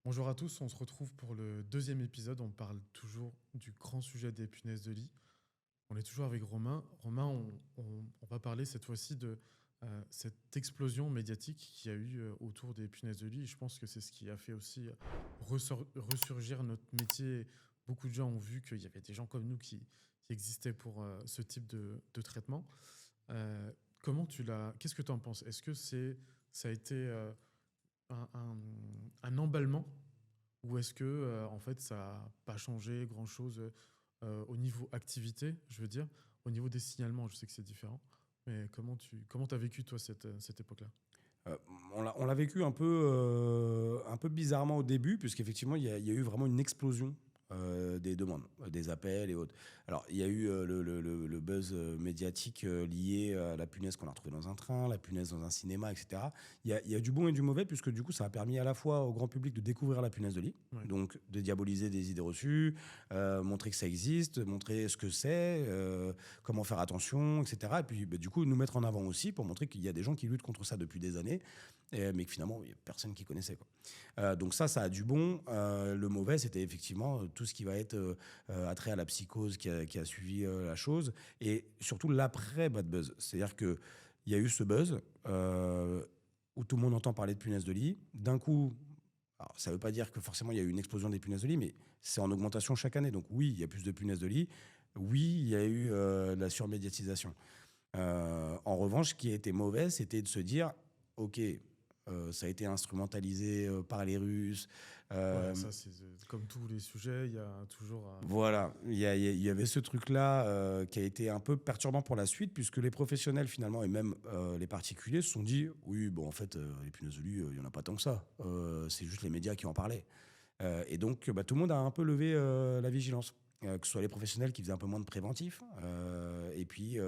Bonjour à tous, on se retrouve pour le deuxième épisode. On parle toujours du grand sujet des punaises de lit. On est toujours avec Romain. Romain, on va parler cette fois-ci de cette explosion médiatique qu'il y a eu autour des punaises de lit. Et je pense que c'est ce qui a fait aussi ressurgir notre métier. Beaucoup de gens ont vu qu'il y avait des gens comme nous qui existaient pour ce type de traitement. Euh, Qu'est-ce que tu en penses? Est-ce que ça a été un, un- un emballement ou est-ce que en fait ça n'a pas changé grand-chose au niveau activité, je veux dire, au niveau des signalements, je sais que c'est différent, mais comment t'as vécu toi cette époque-là? Euh, on l'a vécu un peu bizarrement au début, puisqu'effectivement, il y a eu vraiment une explosion des demandes, des appels et autres. Alors, il y a eu le buzz médiatique lié à la punaise qu'on a retrouvée dans un train, la punaise dans un cinéma, etc. Il y a du bon et du mauvais, puisque du coup, ça a permis à la fois au grand public de découvrir la punaise de lit, Ouais. donc de diaboliser des idées reçues, montrer que ça existe, montrer ce que c'est, comment faire attention, etc. Et puis, bah, du coup, nous mettre en avant aussi pour montrer qu'il y a des gens qui luttent contre ça depuis des années, mais que finalement, il n'y a personne qui connaissait, quoi. Donc ça a du bon. Le mauvais, c'était effectivement tout ce qui va être attrait à la psychose qui a suivi la chose, et surtout l'après Bad Buzz. C'est-à-dire qu'il y a eu ce buzz où tout le monde entend parler de punaises de lit. D'un coup, alors, ça ne veut pas dire que forcément il y a eu une explosion des punaises de lit, mais c'est en augmentation chaque année. Donc oui, il y a plus de punaises de lit. Oui, il y a eu la surmédiatisation. En revanche, ce qui a été mauvais, c'était de se dire, OK, ça a été instrumentalisé par les Russes. Ouais, Euh, ça c'est comme tous les sujets, il y a toujours voilà, il y avait ce truc-là qui a été un peu perturbant pour la suite, puisque les professionnels finalement, et même les particuliers, se sont dit, oui, bon, en fait, les punaises de lit, il n'y en a pas tant que ça. C'est juste les médias qui en parlaient. Et donc, bah, tout le monde a un peu levé la vigilance. Que ce soit les professionnels qui faisaient un peu moins de préventif. Et puis,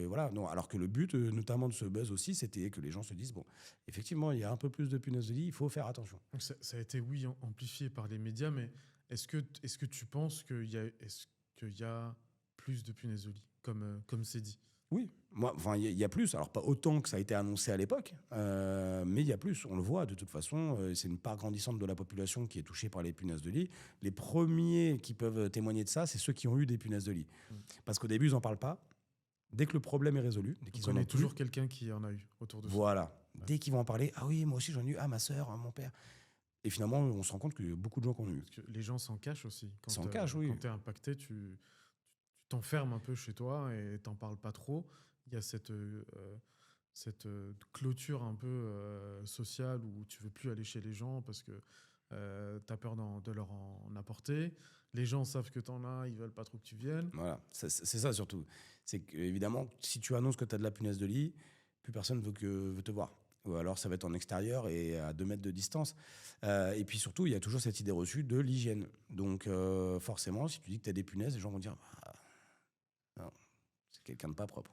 voilà. Non, alors que le but, notamment de ce buzz aussi, c'était que les gens se disent, bon, effectivement, il y a un peu plus de punaises de lit, il faut faire attention. donc ça a été oui amplifié par les médias, mais est-ce que tu penses qu'il y a plus de punaises de lit comme c'est dit? Oui, moi, enfin, il y a plus. Alors, pas autant que ça a été annoncé à l'époque, mais il y a plus. On le voit, de toute façon. C'est une part grandissante de la population qui est touchée par les punaises de lit. Les premiers qui peuvent témoigner de ça, c'est ceux qui ont eu des punaises de lit. Mm. Parce qu'au début, ils n'en parlent pas. Dès que le problème est résolu, dès On qu'ils en ont connaît plus, toujours quelqu'un qui en a eu autour de soi. voilà. Ouais. Dès qu'ils vont en parler, ah oui, moi aussi j'en ai eu, ah ma soeur, mon père. Et finalement, on se rend compte qu'il y a beaucoup de gens qui en ont eu. Parce que les gens s'en cachent aussi. Ils Quand, s'en euh, cachent, oui. quand tu es impacté, tu t'enfermes un peu chez toi et t'en parles pas trop. Il y a cette clôture un peu sociale où tu veux plus aller chez les gens parce que tu as peur de leur en apporter. Les gens savent que tu en as, ils veulent pas trop que tu viennes. Voilà, c'est ça surtout. C'est que, évidemment, si tu annonces que tu as de la punaise de lit, plus personne veut te voir. Ou alors ça va être en extérieur et à 2 mètres de distance. Et puis surtout, il y a toujours cette idée reçue de l'hygiène. Donc forcément, si tu dis que tu as des punaises, les gens vont dire, ah, non, c'est quelqu'un de pas propre.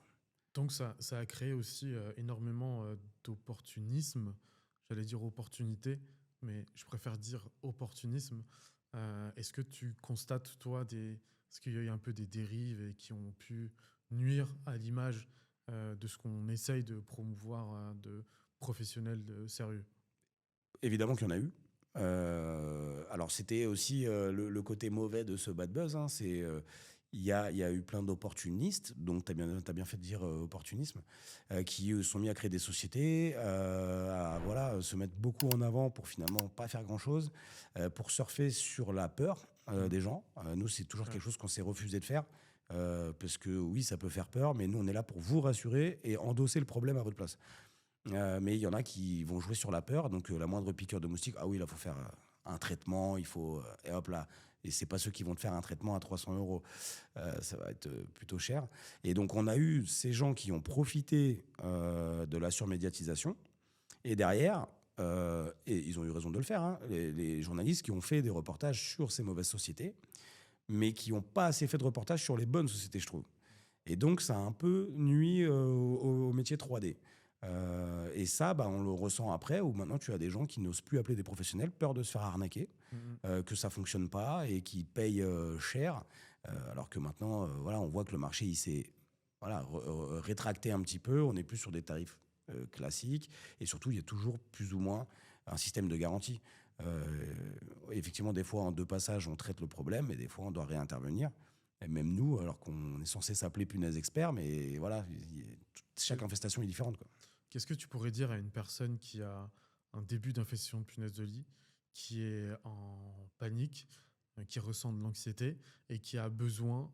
Donc ça a créé aussi énormément d'opportunisme. J'allais dire opportunité, mais je préfère dire opportunisme. Est-ce que tu constates, toi, est-ce qu'il y a eu un peu des dérives et qui ont pu nuire à l'image de ce qu'on essaye de promouvoir de professionnels sérieux? Évidemment qu'il y en a eu. Alors c'était aussi le côté mauvais de ce bad buzz, hein, c'est il y a eu plein d'opportunistes, donc t'as bien fait de dire opportunisme, qui sont mis à créer des sociétés, à voilà, se mettre beaucoup en avant pour finalement pas faire grand-chose, pour surfer sur la peur Mm. des gens. Nous, c'est toujours Ouais. quelque chose qu'on s'est refusé de faire, parce que oui, ça peut faire peur, mais nous, on est là pour vous rassurer et endosser le problème à votre place. Mais il y en a qui vont jouer sur la peur, donc la moindre piqûre de moustique, ah oui, là, il faut faire un traitement, il faut. Et hop là. Et c'est pas ceux qui vont te faire un traitement à 300 euros. Ça va être plutôt cher. Et donc, on a eu ces gens qui ont profité de la surmédiatisation. Et derrière, et ils ont eu raison de le faire, hein, les journalistes qui ont fait des reportages sur ces mauvaises sociétés, mais qui n'ont pas assez fait de reportages sur les bonnes sociétés, je trouve. Et donc, ça a un peu nuit au métier 3D. Et ça, bah, on le ressent après, où maintenant tu as des gens qui n'osent plus appeler des professionnels, peur de se faire arnaquer, Mm, que ça fonctionne pas et qui payent cher. Alors que maintenant, voilà, on voit que le marché il s'est voilà, rétracté un petit peu. On n'est plus sur des tarifs classiques. Et surtout, il y a toujours plus ou moins un système de garantie. Effectivement, des fois, en 2 passages, on traite le problème et des fois, on doit réintervenir. Et même nous, alors qu'on est censé s'appeler punaise expert, mais voilà, chaque infestation est différente, quoi. Qu'est-ce que tu pourrais dire à une personne qui a un début d'infestation de punaise de lit, qui est en panique, qui ressent de l'anxiété et qui a besoin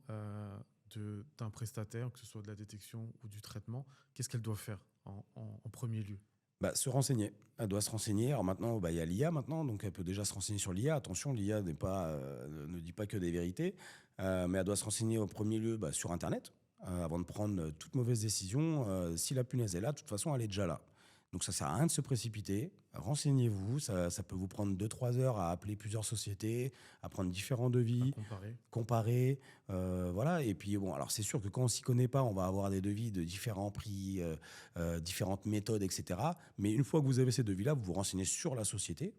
d'un prestataire, que ce soit de la détection ou du traitement? Qu'est-ce qu'elle doit faire en premier lieu? Bah, se renseigner. Elle doit se renseigner. Alors maintenant, bah, il y a l'IA maintenant, donc elle peut déjà se renseigner sur l'IA. Attention, l'IA ne dit pas que des vérités, mais elle doit se renseigner au premier lieu bah, sur Internet, avant de prendre toute mauvaise décision. Si la punaise est là, de toute façon, elle est déjà là. Donc ça sert à rien de se précipiter. Renseignez-vous. Ça peut vous prendre 2 3 heures à appeler plusieurs sociétés, à prendre différents À devis, comparer. comparer, voilà. Et puis bon, alors c'est sûr que quand on s'y connaît pas, on va avoir des devis de différents prix, différentes méthodes, etc. Mais une fois que vous avez ces devis-là, vous vous renseignez sur la société.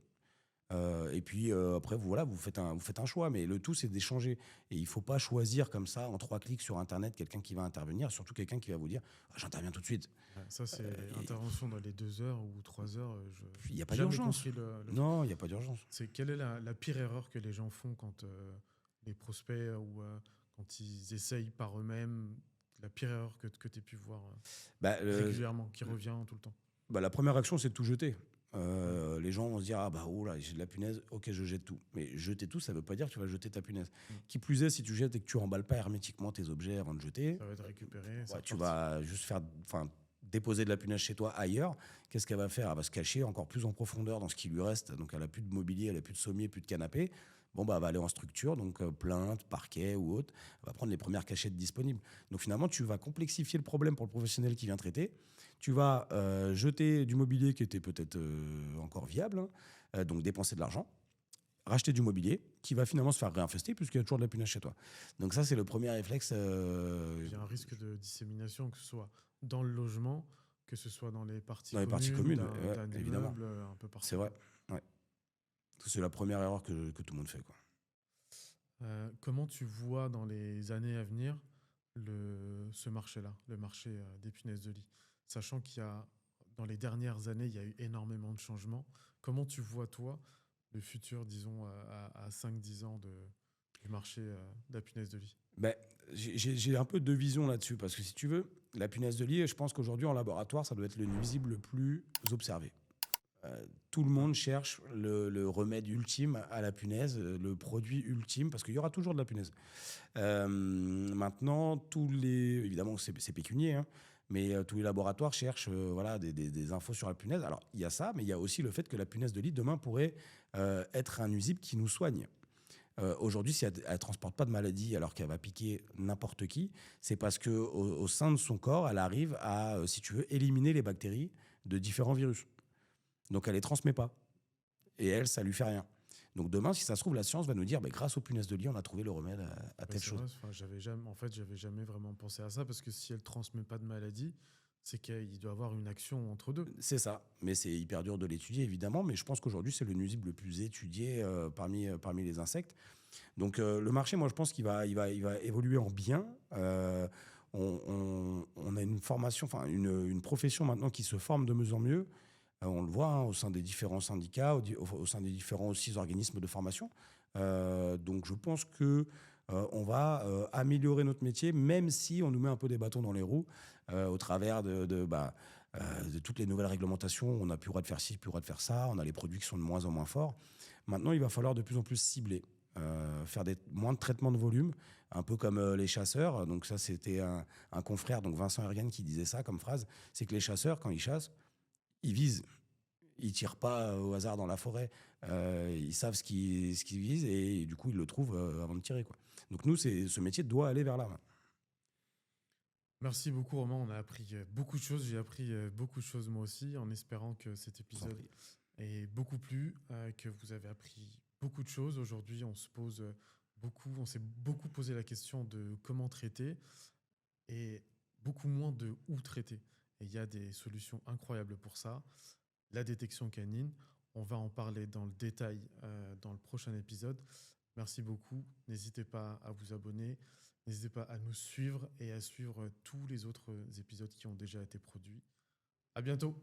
Et puis après, voilà, vous faites un choix. Mais le tout, c'est d'échanger. Et il ne faut pas choisir comme ça, en 3 clics sur Internet, quelqu'un qui va intervenir, surtout quelqu'un qui va vous dire ah, j'interviens tout de suite. Ouais, ça, c'est Et intervention dans les 2 heures ou 3 heures. puis, il n'y a pas J'ai jamais d'urgence. compris le truc. Non, il n'y a pas d'urgence. C'est quelle est la pire erreur que les gens font quand les prospects ou quand ils essayent par eux-mêmes, la pire erreur que tu aies pu voir Bah, régulièrement, qui revient tout le temps? bah, la première action, c'est de tout jeter. Les gens vont se dire ah bah oh là j'ai de la punaise, ok je jette tout. Mais jeter tout, ça veut pas dire que tu vas jeter ta punaise. Mm. Qui plus est, si tu jettes et que tu emballes pas hermétiquement tes objets avant de jeter, Ça va être récupéré, ouais, c'est tu reparti. vas juste déposer de la punaise chez toi ailleurs. Qu'est-ce qu'elle va faire? Elle va se cacher encore plus en profondeur dans ce qui lui reste. Donc elle a plus de mobilier, elle a plus de sommier, plus de canapé. Bon bah elle va aller en structure, donc plainte, parquet ou autre. Elle va prendre les premières cachettes disponibles. Donc finalement tu vas complexifier le problème pour le professionnel qui vient traiter. Tu vas jeter du mobilier qui était peut-être encore viable, hein, donc dépenser de l'argent, racheter du mobilier qui va finalement se faire réinfester puisqu'il y a toujours de la punaise chez toi. Donc ça, c'est le premier réflexe. Il y a un risque de dissémination, que ce soit dans le logement, que ce soit dans les parties Dans les parties communes, communes, ouais, d'un évidemment. immeuble, un peu partout. C'est vrai. Ouais. C'est la première erreur que tout le monde fait, quoi. Comment tu vois dans les années à venir ce marché-là, le marché des punaises de lit? Sachant dans les dernières années, il y a eu énormément de changements. Comment tu vois, toi, le futur, disons, à 5-10 ans du marché de la punaise de lit? Ben, j'ai un peu deux visions là-dessus, parce que si tu veux, la punaise de lit, je pense qu'aujourd'hui en laboratoire, ça doit être le nuisible le plus observé. Tout le monde cherche le remède ultime à la punaise, le produit ultime, parce qu'il y aura toujours de la punaise. Maintenant, évidemment, c'est pécunier, hein, mais tous les laboratoires cherchent voilà, des infos sur la punaise. Alors, il y a ça, mais il y a aussi le fait que la punaise de lit, demain, pourrait être un nuisible qui nous soigne. Aujourd'hui, si elle ne transporte pas de maladie alors qu'elle va piquer n'importe qui, c'est parce qu'au sein de son corps, elle arrive à, si tu veux, éliminer les bactéries de différents virus. Donc elle ne les transmet pas. Et elle, ça lui fait rien. Donc demain, si ça se trouve, la science va nous dire, bah, grâce aux punaises de lit, on a trouvé le remède à Ouais, telle c'est chose. vrai, enfin, j'avais jamais vraiment pensé à ça, parce que si elle transmet pas de maladie, c'est qu'il doit y avoir une action entre deux. C'est ça. Mais c'est hyper dur de l'étudier, évidemment. Mais je pense qu'aujourd'hui, c'est le nuisible le plus étudié parmi les insectes. Donc le marché, moi, je pense qu'il va évoluer en bien. On a une formation, enfin une profession maintenant qui se forme de mieux en mieux. On le voit, hein, au sein des différents syndicats, au sein des différents aussi organismes de formation. Donc je pense que on va améliorer notre métier, même si on nous met un peu des bâtons dans les roues au travers de toutes les nouvelles réglementations. On n'a plus le droit de faire ci, plus le droit de faire ça. On a les produits qui sont de moins en moins forts. Maintenant, il va falloir de plus en plus cibler, faire moins de traitements de volume, un peu comme les chasseurs. Donc ça, c'était un confrère, donc Vincent Ergen, qui disait ça comme phrase. C'est que les chasseurs, quand ils chassent, ils visent. Ils tirent pas au hasard dans la forêt. Ils savent ce qu'ils visent et du coup, ils le trouvent avant de tirer, quoi. Donc nous, ce métier doit aller vers là. Merci beaucoup, Romain. On a appris beaucoup de choses. J'ai appris beaucoup de choses moi aussi, en espérant que cet Je vous en épisode prie. ait beaucoup plu, que vous avez appris beaucoup de choses. Aujourd'hui, on s'est beaucoup posé la question de comment traiter et beaucoup moins de où traiter. Et il y a des solutions incroyables pour ça. La détection canine, on va en parler dans le détail dans le prochain épisode. Merci beaucoup. N'hésitez pas à vous abonner. N'hésitez pas à nous suivre et à suivre tous les autres épisodes qui ont déjà été produits. À bientôt.